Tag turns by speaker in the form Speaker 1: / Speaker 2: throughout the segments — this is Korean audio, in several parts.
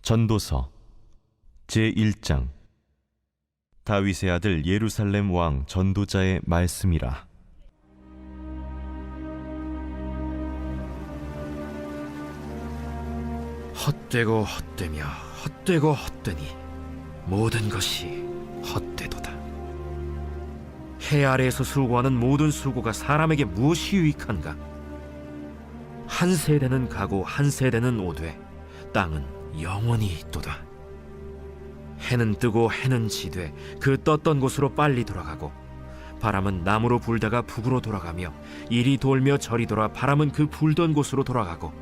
Speaker 1: 전도서 제1장. 다윗의 아들 예루살렘 왕 전도자의 말씀이라.
Speaker 2: 헛되고 헛되며 헛되고 헛되니 모든 것이 헛되도다. 해 아래에서 수고하는 모든 수고가 사람에게 무엇이 유익한가? 한 세대는 가고 한 세대는 오되 땅은 영원히 있도다. 해는 뜨고 해는 지되 그 떴던 곳으로 빨리 돌아가고, 바람은 남으로 불다가 북으로 돌아가며 이리 돌며 저리 돌아 바람은 그 불던 곳으로 돌아가고,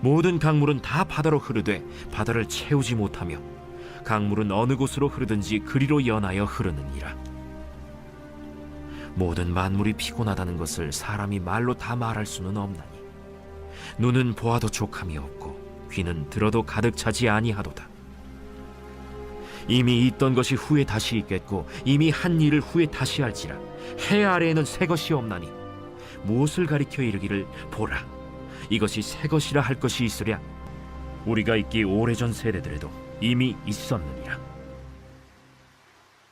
Speaker 2: 모든 강물은 다 바다로 흐르되 바다를 채우지 못하며 강물은 어느 곳으로 흐르든지 그리로 연하여 흐르느니라. 모든 만물이 피곤하다는 것을 사람이 말로 다 말할 수는 없나니, 눈은 보아도 족함이 없고 귀는 들어도 가득 차지 아니하도다. 이미 있던 것이 후에 다시 있겠고 이미 한 일을 후에 다시 할지라. 해 아래에는 새 것이 없나니 무엇을 가리켜 이르기를 보라, 이것이 새 것이라 할 것이 있으랴. 우리가 있기 오래전 세대들에도 이미 있었느니라.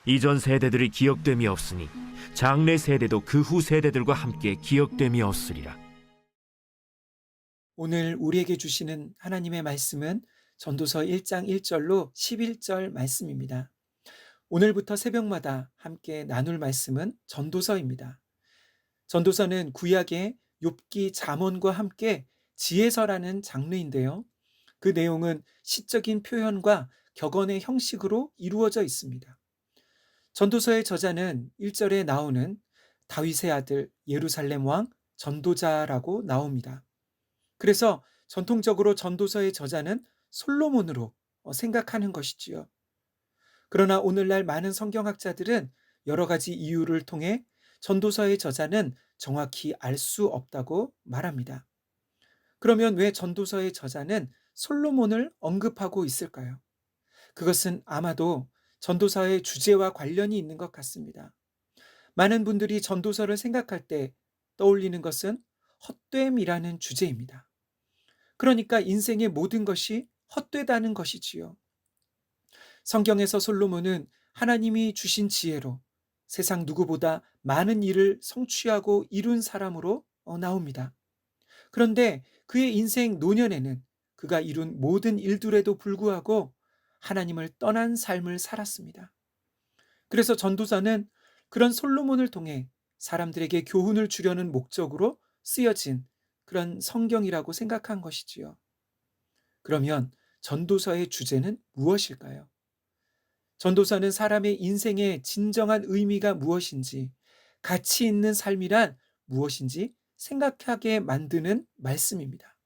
Speaker 2: 이전 세대들이 기억됨이 없으니 장래 세대도 그 후 세대들과 함께 기억됨이 없으리라.
Speaker 3: 오늘 우리에게 주시는 하나님의 말씀은 전도서 1장 1절로 11절 말씀입니다. 오늘부터 새벽마다 함께 나눌 말씀은 전도서입니다. 전도서는 구약의 욥기, 잠언과 함께 지혜서라는 장르인데요. 그 내용은 시적인 표현과 격언의 형식으로 이루어져 있습니다. 전도서의 저자는 1절에 나오는 다윗의 아들 예루살렘 왕 전도자라고 나옵니다. 그래서 전통적으로 전도서의 저자는 솔로몬으로 생각하는 것이지요. 그러나 오늘날 많은 성경학자들은 여러 가지 이유를 통해 전도서의 저자는 정확히 알 수 없다고 말합니다. 그러면 왜 전도서의 저자는 솔로몬을 언급하고 있을까요? 그것은 아마도 전도서의 주제와 관련이 있는 것 같습니다. 많은 분들이 전도서를 생각할 때 떠올리는 것은 헛됨이라는 주제입니다. 그러니까 인생의 모든 것이 헛되다는 것이지요. 성경에서 솔로몬은 하나님이 주신 지혜로 세상 누구보다 많은 일을 성취하고 이룬 사람으로 나옵니다. 그런데 그의 인생 노년에는 그가 이룬 모든 일들에도 불구하고 하나님을 떠난 삶을 살았습니다. 그래서 전도서는 그런 솔로몬을 통해 사람들에게 교훈을 주려는 목적으로 쓰여진 그런 성경이라고 생각한 것이지요. 그러면 전도서의 주제는 무엇일까요? 전도서는 사람의 인생의 진정한 의미가 무엇인지, 가치 있는 삶이란 무엇인지 생각하게 만드는 말씀입니다.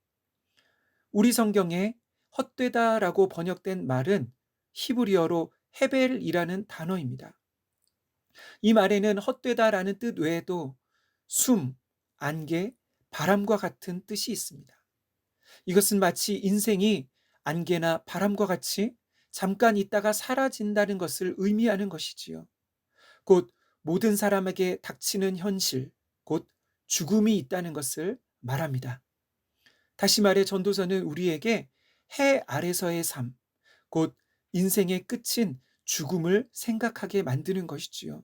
Speaker 3: 우리 성경에 헛되다라고 번역된 말은 히브리어로 헤벨이라는 단어입니다. 이 말에는 헛되다라는 뜻 외에도 숨, 안개, 바람과 같은 뜻이 있습니다. 이것은 마치 인생이 안개나 바람과 같이 잠깐 있다가 사라진다는 것을 의미하는 것이지요. 곧 모든 사람에게 닥치는 현실, 곧 죽음이 있다는 것을 말합니다. 다시 말해 전도서는 우리에게 해 아래서의 삶, 곧 인생의 끝인 죽음을 생각하게 만드는 것이지요.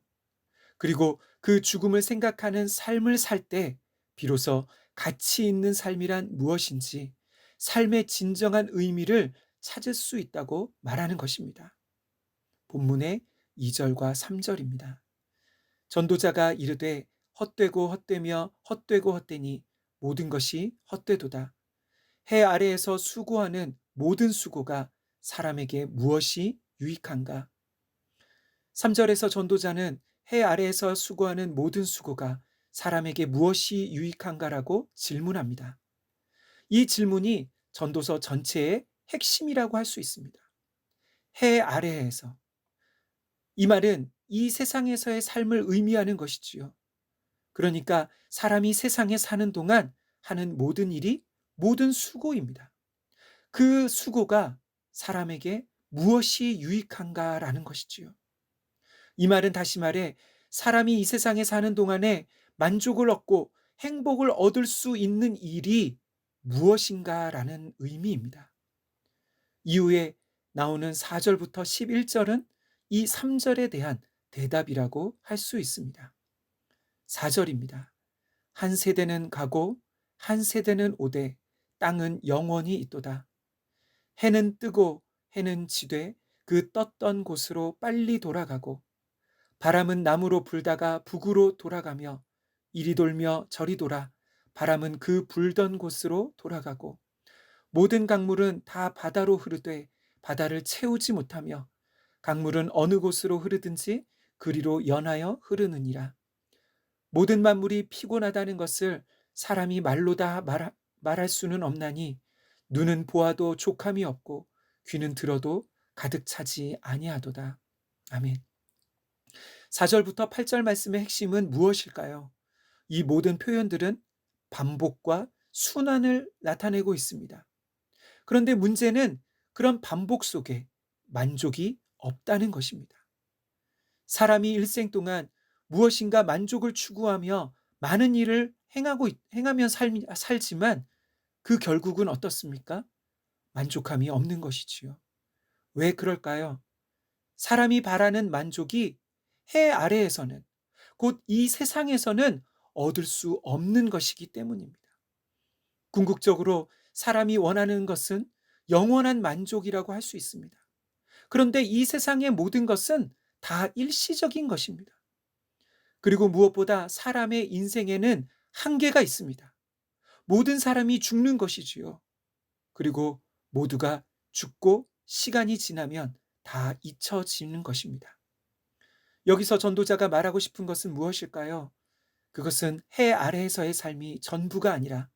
Speaker 3: 그리고 그 죽음을 생각하는 삶을 살 때 비로소 가치 있는 삶이란 무엇인지, 삶의 진정한 의미를 찾을 수 있다고 말하는 것입니다. 본문의 2절과 3절입니다. 전도자가 이르되 헛되고 헛되며 헛되고 헛되니 모든 것이 헛되도다. 해 아래에서 수고하는 모든 수고가 사람에게 무엇이 유익한가? 3절에서 전도자는 해 아래에서 수고하는 모든 수고가 사람에게 무엇이 유익한가라고 질문합니다. 이 질문이 전도서 전체의 핵심이라고 할 수 있습니다. 해 아래에서. 이 말은 이 세상에서의 삶을 의미하는 것이지요. 그러니까 사람이 세상에 사는 동안 하는 모든 일이 모든 수고입니다. 그 수고가 사람에게 무엇이 유익한가라는 것이지요. 이 말은 다시 말해 사람이 이 세상에 사는 동안에 만족을 얻고 행복을 얻을 수 있는 일이 무엇인가라는 의미입니다. 이후에 나오는 4절부터 11절은 이 3절에 대한 대답이라고 할 수 있습니다. 4절입니다. 한 세대는 가고 한 세대는 오되 땅은 영원히 있도다. 해는 뜨고 해는 지되 그 떴던 곳으로 빨리 돌아가고 바람은 남으로 불다가 북으로 돌아가며 이리 돌며 저리 돌아 바람은 그 불던 곳으로 돌아가고 모든 강물은 다 바다로 흐르되 바다를 채우지 못하며 강물은 어느 곳으로 흐르든지 그리로 연하여 흐르느니라. 모든 만물이 피곤하다는 것을 사람이 말로 다 말할 수는 없나니 눈은 보아도 족함이 없고 귀는 들어도 가득 차지 아니하도다. 아멘. 4절부터 8절 말씀의 핵심은 무엇일까요? 이 모든 표현들은 반복과 순환을 나타내고 있습니다. 그런데 문제는 그런 반복 속에 만족이 없다는 것입니다. 사람이 일생 동안 무엇인가 만족을 추구하며 많은 일을 행하며 살지만 그 결국은 어떻습니까? 만족함이 없는 것이지요. 왜 그럴까요? 사람이 바라는 만족이 해 아래에서는, 곧 이 세상에서는 얻을 수 없는 것이기 때문입니다. 궁극적으로 사람이 원하는 것은 영원한 만족이라고 할 수 있습니다. 그런데 이 세상의 모든 것은 다 일시적인 것입니다. 그리고 무엇보다 사람의 인생에는 한계가 있습니다. 모든 사람이 죽는 것이지요. 그리고 모두가 죽고 시간이 지나면 다 잊혀지는 것입니다. 여기서 전도자가 말하고 싶은 것은 무엇일까요? 그것은 해 아래에서의 삶이 전부가 아니라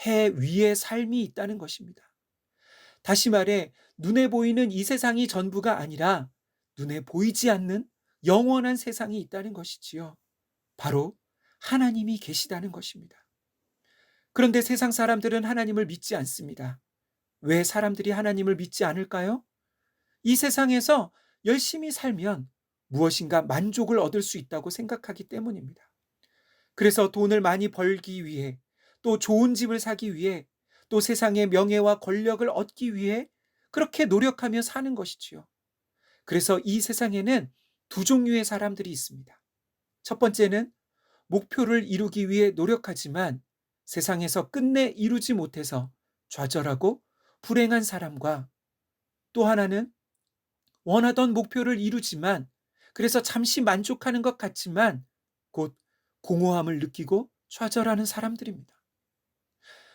Speaker 3: 해 위의 삶이 있다는 것입니다. 다시 말해 눈에 보이는 이 세상이 전부가 아니라 눈에 보이지 않는 영원한 세상이 있다는 것이지요. 바로 하나님이 계시다는 것입니다. 그런데 세상 사람들은 하나님을 믿지 않습니다. 왜 사람들이 하나님을 믿지 않을까요? 이 세상에서 열심히 살면 무엇인가 만족을 얻을 수 있다고 생각하기 때문입니다. 그래서 돈을 많이 벌기 위해, 또 좋은 집을 사기 위해, 또 세상의 명예와 권력을 얻기 위해 그렇게 노력하며 사는 것이지요. 그래서 이 세상에는 두 종류의 사람들이 있습니다. 첫 번째는 목표를 이루기 위해 노력하지만 세상에서 끝내 이루지 못해서 좌절하고 불행한 사람과, 또 하나는 원하던 목표를 이루지만 그래서 잠시 만족하는 것 같지만 곧 공허함을 느끼고 좌절하는 사람들입니다.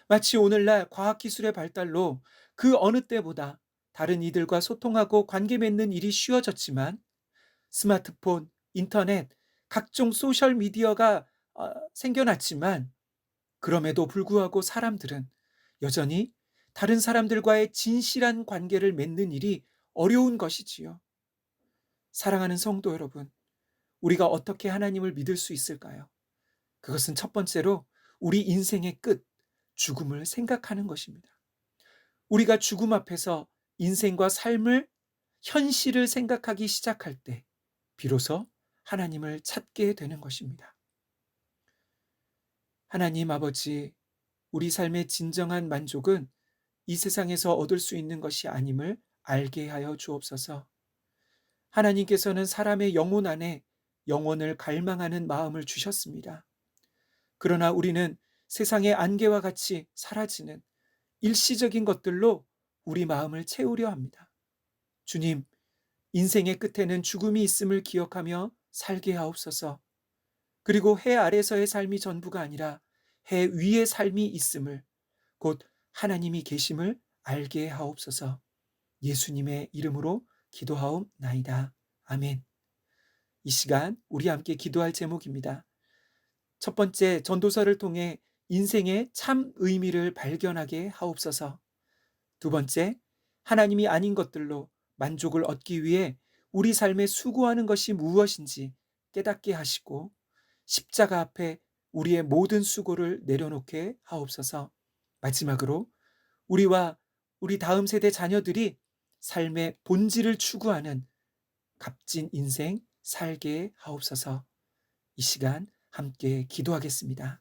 Speaker 3: 마치 오늘날 과학기술의 발달로 그 어느 때보다 다른 이들과 소통하고 관계 맺는 일이 쉬워졌지만 스마트폰, 인터넷, 각종 소셜미디어가 생겨났지만 그럼에도 불구하고 사람들은 여전히 다른 사람들과의 진실한 관계를 맺는 일이 어려운 것이지요. 사랑하는 성도 여러분, 우리가 어떻게 하나님을 믿을 수 있을까요? 그것은 첫 번째로 우리 인생의 끝, 죽음을 생각하는 것입니다. 우리가 죽음 앞에서 인생과 삶을, 현실을 생각하기 시작할 때 비로소 하나님을 찾게 되는 것입니다. 하나님 아버지, 우리 삶의 진정한 만족은 이 세상에서 얻을 수 있는 것이 아님을 알게 하여 주옵소서. 하나님께서는 사람의 영혼 안에 영원을 갈망하는 마음을 주셨습니다. 그러나 우리는 세상의 안개와 같이 사라지는 일시적인 것들로 우리 마음을 채우려 합니다. 주님, 인생의 끝에는 죽음이 있음을 기억하며 살게 하옵소서. 그리고 해 아래서의 삶이 전부가 아니라 해 위의 삶이 있음을, 곧 하나님이 계심을 알게 하옵소서. 예수님의 이름으로 기도하옵나이다. 아멘. 이 시간 우리 함께 기도할 제목입니다. 첫 번째, 전도서를 통해 인생의 참 의미를 발견하게 하옵소서. 두 번째, 하나님이 아닌 것들로 만족을 얻기 위해 우리 삶에 수고하는 것이 무엇인지 깨닫게 하시고 십자가 앞에 우리의 모든 수고를 내려놓게 하옵소서. 마지막으로 우리와 우리 다음 세대 자녀들이 삶의 본질을 추구하는 값진 인생 살게 하옵소서. 이 시간 함께 기도하겠습니다.